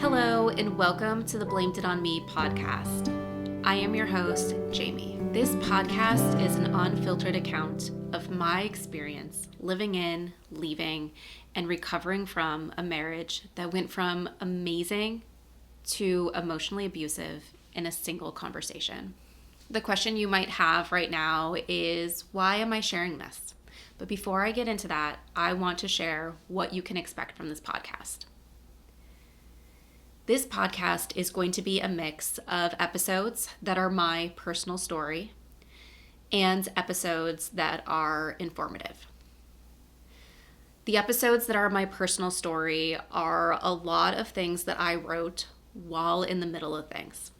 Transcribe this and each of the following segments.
Hello, and welcome to the Blamed It On Me podcast. I am your host, Jamie. This podcast is an unfiltered account of my experience living in, leaving, and recovering from a marriage that went from amazing to emotionally abusive in a single conversation. The question you might have right now is, why am I sharing this? But before I get into that, I want to share what you can expect from this podcast. This podcast is going to be a mix of episodes that are my personal story and episodes that are informative. The episodes that are my personal story are a lot of things that I wrote while in the middle of things.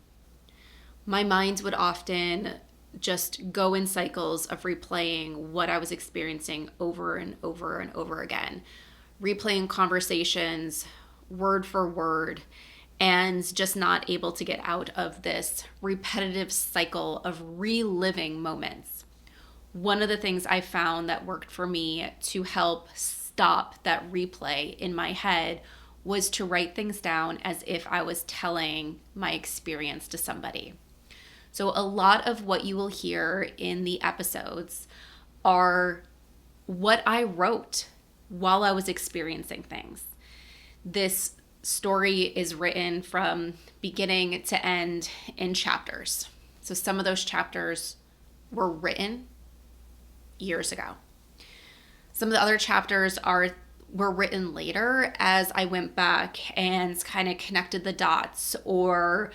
My mind would often just go in cycles of replaying what I was experiencing over and over and over again, replaying conversations word for word, and just not able to get out of this repetitive cycle of reliving moments. One of the things I found that worked for me to help stop that replay in my head was to write things down as if I was telling my experience to somebody. So a lot of what you will hear in the episodes are what I wrote while I was experiencing things. This story is written from beginning to end in chapters. So some of those chapters were written years ago. Some of the other chapters were written later as I went back and kind of connected the dots or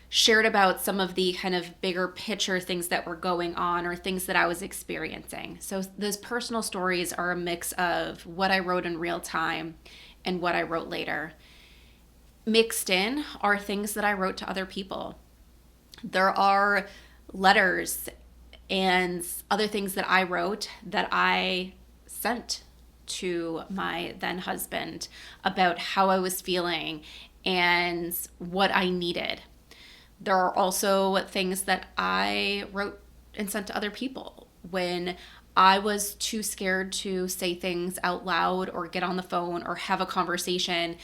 shared about some of the kind of bigger picture things that were going on or things that I was experiencing. So those personal stories are a mix of what I wrote in real time and what I wrote later. Mixed in are things that I wrote to other people. There are letters and other things that I wrote that I sent to my then husband about how I was feeling and what I needed. There are also things that I wrote and sent to other people when I was too scared to say things out loud or get on the phone or have a conversation.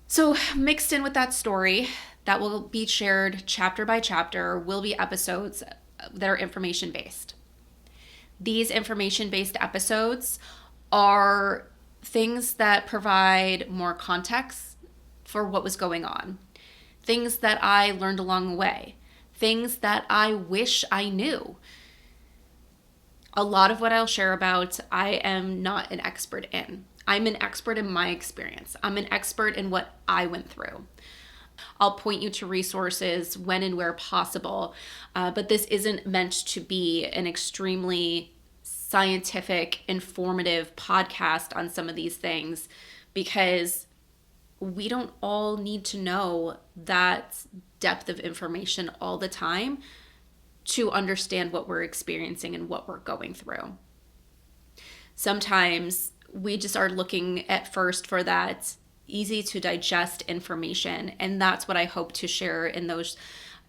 So mixed in with that story that will be shared chapter by chapter will be episodes that are information-based. These information-based episodes are things that provide more context for what was going on, things that I learned along the way, things that I wish I knew. A lot of what I'll share about, I am not an expert in. I'm an expert in my experience. I'm an expert in what I went through. I'll point you to resources when and where possible, but this isn't meant to be an extremely scientific, informative podcast on some of these things because we don't all need to know that depth of information all the time to understand what we're experiencing and what we're going through. Sometimes we just are looking at first for that easy to digest information. And that's what I hope to share in those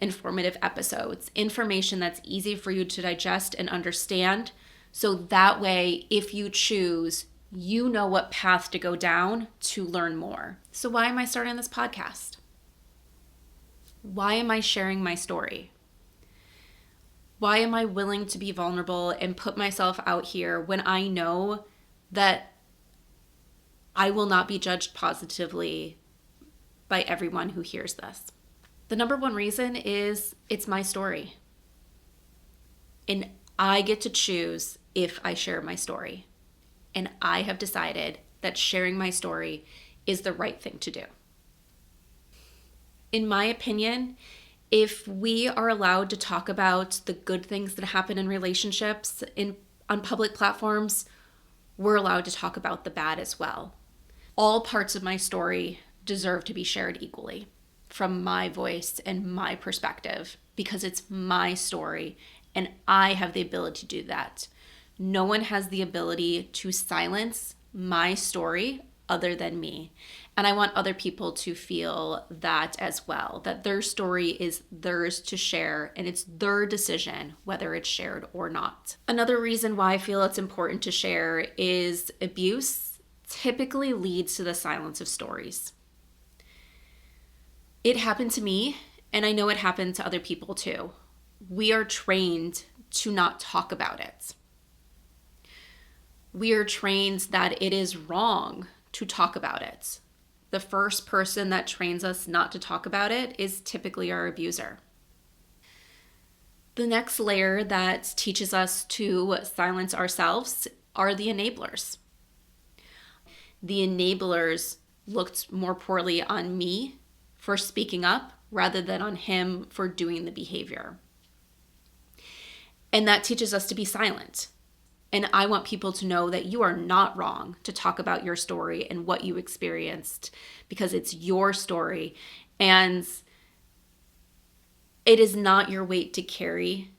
informative episodes. Information that's easy for you to digest and understand. So that way, if you choose, you know what path to go down to learn more. So why am I starting this podcast? Why am I sharing my story? Why am I willing to be vulnerable and put myself out here when I know that I will not be judged positively by everyone who hears this? The number one reason is it's my story. And I get to choose if I share my story. And I have decided that sharing my story is the right thing to do. In my opinion, if we are allowed to talk about the good things that happen in relationships on public platforms, we're allowed to talk about the bad as well. All parts of my story deserve to be shared equally from my voice and my perspective because it's my story and I have the ability to do that. No one has the ability to silence my story other than me. And I want other people to feel that as well, that their story is theirs to share and it's their decision whether it's shared or not. Another reason why I feel it's important to share is abuse typically leads to the silence of stories. It happened to me, and I know it happened to other people too. We are trained to not talk about it. We are trained that it is wrong to talk about it. The first person that trains us not to talk about it is typically our abuser. The next layer that teaches us to silence ourselves are the enablers. The enablers looked more poorly on me for speaking up rather than on him for doing the behavior. And that teaches us to be silent. And I want people to know that you are not wrong to talk about your story and what you experienced, because it's your story. And it is not your weight to carry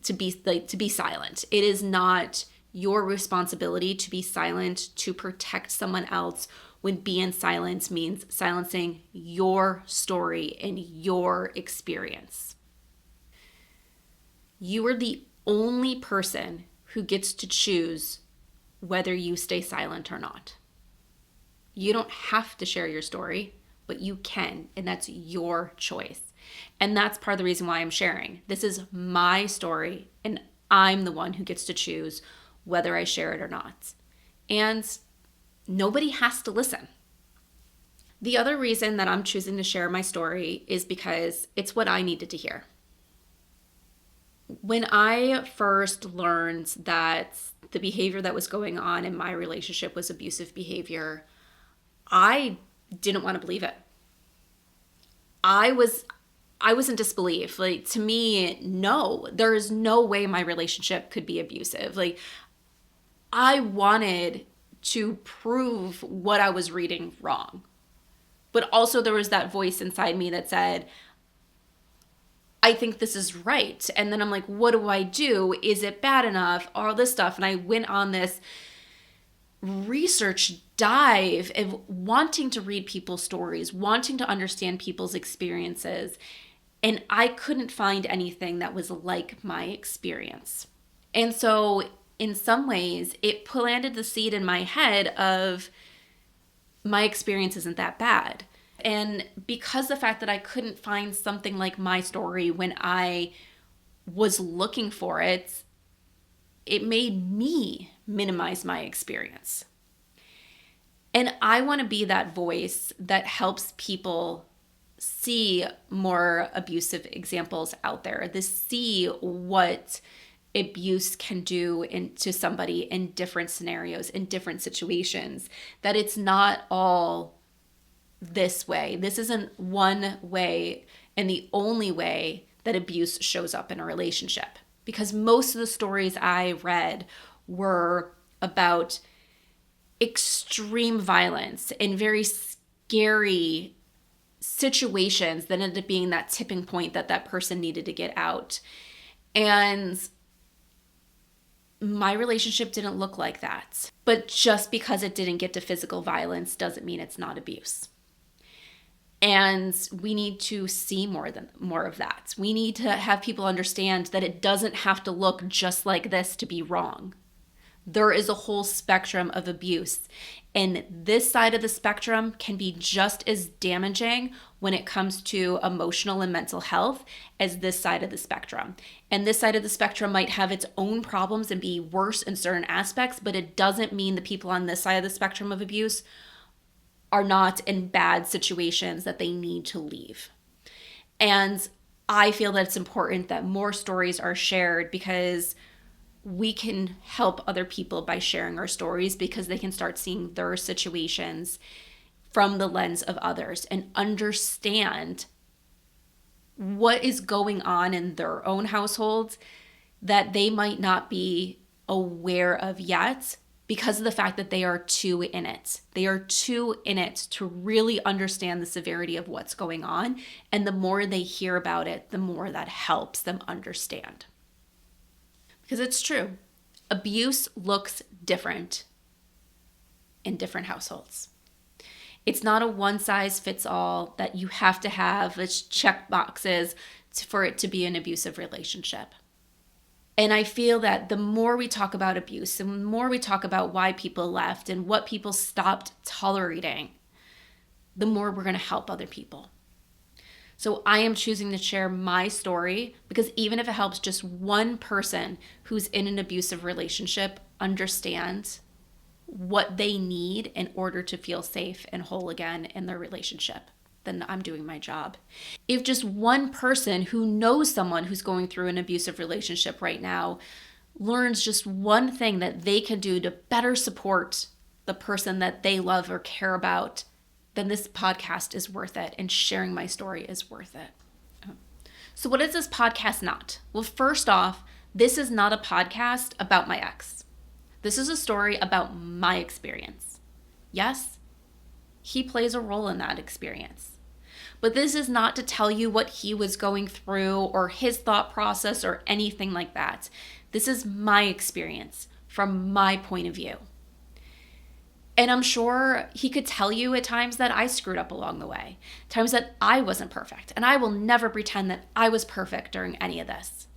to be silent. It is not your responsibility to be silent to protect someone else, when being silent means silencing your story and your experience. You are the only person who gets to choose whether you stay silent or not. You don't have to share your story, but you can, and that's your choice. And that's part of the reason why I'm sharing. This is my story, and I'm the one who gets to choose whether I share it or not. And nobody has to listen. The other reason that I'm choosing to share my story is because it's what I needed to hear. When I first learned that the behavior that was going on in my relationship was abusive behavior, I didn't want to believe it. I was in disbelief. Like, to me, no, there is no way my relationship could be abusive. Like, I wanted to prove what I was reading wrong. But also there was that voice inside me that said, I think this is right. And then I'm like, what do I do? Is it bad enough? All this stuff. And I went on this research dive of wanting to read people's stories, wanting to understand people's experiences. And I couldn't find anything that was like my experience. And so in some ways, it planted the seed in my head of my experience isn't that bad. And because the fact that I couldn't find something like my story when I was looking for it, it made me minimize my experience. And I want to be that voice that helps people see more abusive examples out there, to see what abuse can do to somebody in different scenarios, in different situations, that it's not all this way. This isn't one way and the only way that abuse shows up in a relationship. Because most of the stories I read were about extreme violence and very scary situations that ended up being that tipping point that person needed to get out. And my relationship didn't look like that. But just because it didn't get to physical violence doesn't mean it's not abuse. And we need to see more of that. We need to have people understand that it doesn't have to look just like this to be wrong. There is a whole spectrum of abuse. And this side of the spectrum can be just as damaging when it comes to emotional and mental health as this side of the spectrum. And this side of the spectrum might have its own problems and be worse in certain aspects, but it doesn't mean the people on this side of the spectrum of abuse are not in bad situations that they need to leave. And I feel that it's important that more stories are shared, because we can help other people by sharing our stories, because they can start seeing their situations from the lens of others and understand what is going on in their own households that they might not be aware of yet, because of the fact that they are too in it. They are too in it to really understand the severity of what's going on. And the more they hear about it, the more that helps them understand. Because it's true. Abuse looks different in different households. It's not a one size fits all that you have to have as check boxes for it to be an abusive relationship. And I feel that the more we talk about abuse, and the more we talk about why people left and what people stopped tolerating, the more we're going to help other people. So I am choosing to share my story because even if it helps just one person who's in an abusive relationship understand what they need in order to feel safe and whole again in their relationship, then I'm doing my job. If just one person who knows someone who's going through an abusive relationship right now learns just one thing that they can do to better support the person that they love or care about, then this podcast is worth it, and sharing my story is worth it. So what is this podcast not? Well, first off, this is not a podcast about my ex. This is a story about my experience. Yes, he plays a role in that experience. But this is not to tell you what he was going through or his thought process or anything like that. This is my experience from my point of view. And I'm sure he could tell you at times that I screwed up along the way, times that I wasn't perfect. And I will never pretend that I was perfect during any of this.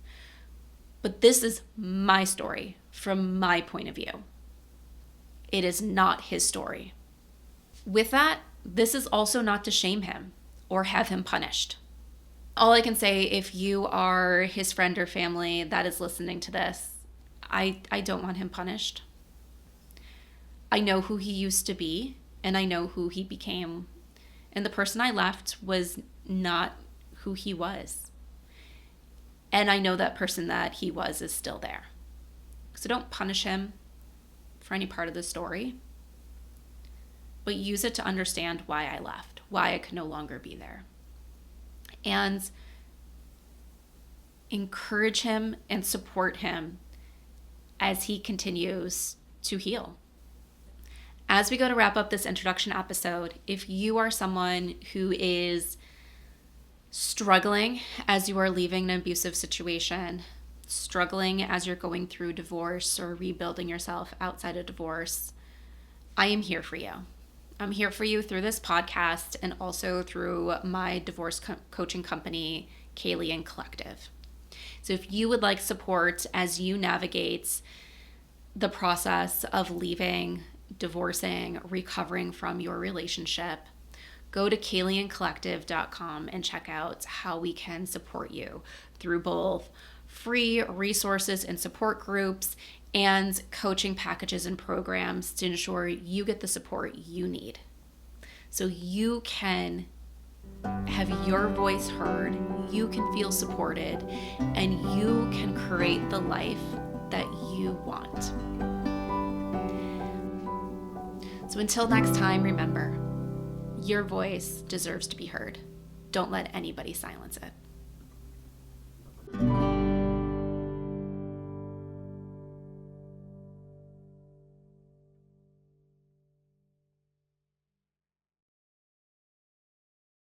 But this is my story from my point of view. It is not his story. With that, this is also not to shame him or have him punished. All I can say, if you are his friend or family that is listening to this, I don't want him punished. I know who he used to be, and I know who he became. And the person I left was not who he was. And I know that person that he was is still there. So don't punish him for any part of the story, but use it to understand why I left, why I could no longer be there. And encourage him and support him as he continues to heal. As we go to wrap up this introduction episode, if you are someone who is struggling as you are leaving an abusive situation, struggling as you're going through divorce or rebuilding yourself outside of divorce, I am here for you. I'm here for you through this podcast and also through my divorce coaching company, Kaylee Collective. So if you would like support as you navigate the process of leaving, divorcing, recovering from your relationship, go to kayleeandcollective.com and check out how we can support you through both free resources and support groups and coaching packages and programs to ensure you get the support you need so you can have your voice heard, you can feel supported, and you can create the life that you want. So until next time, remember, your voice deserves to be heard. Don't let anybody silence it.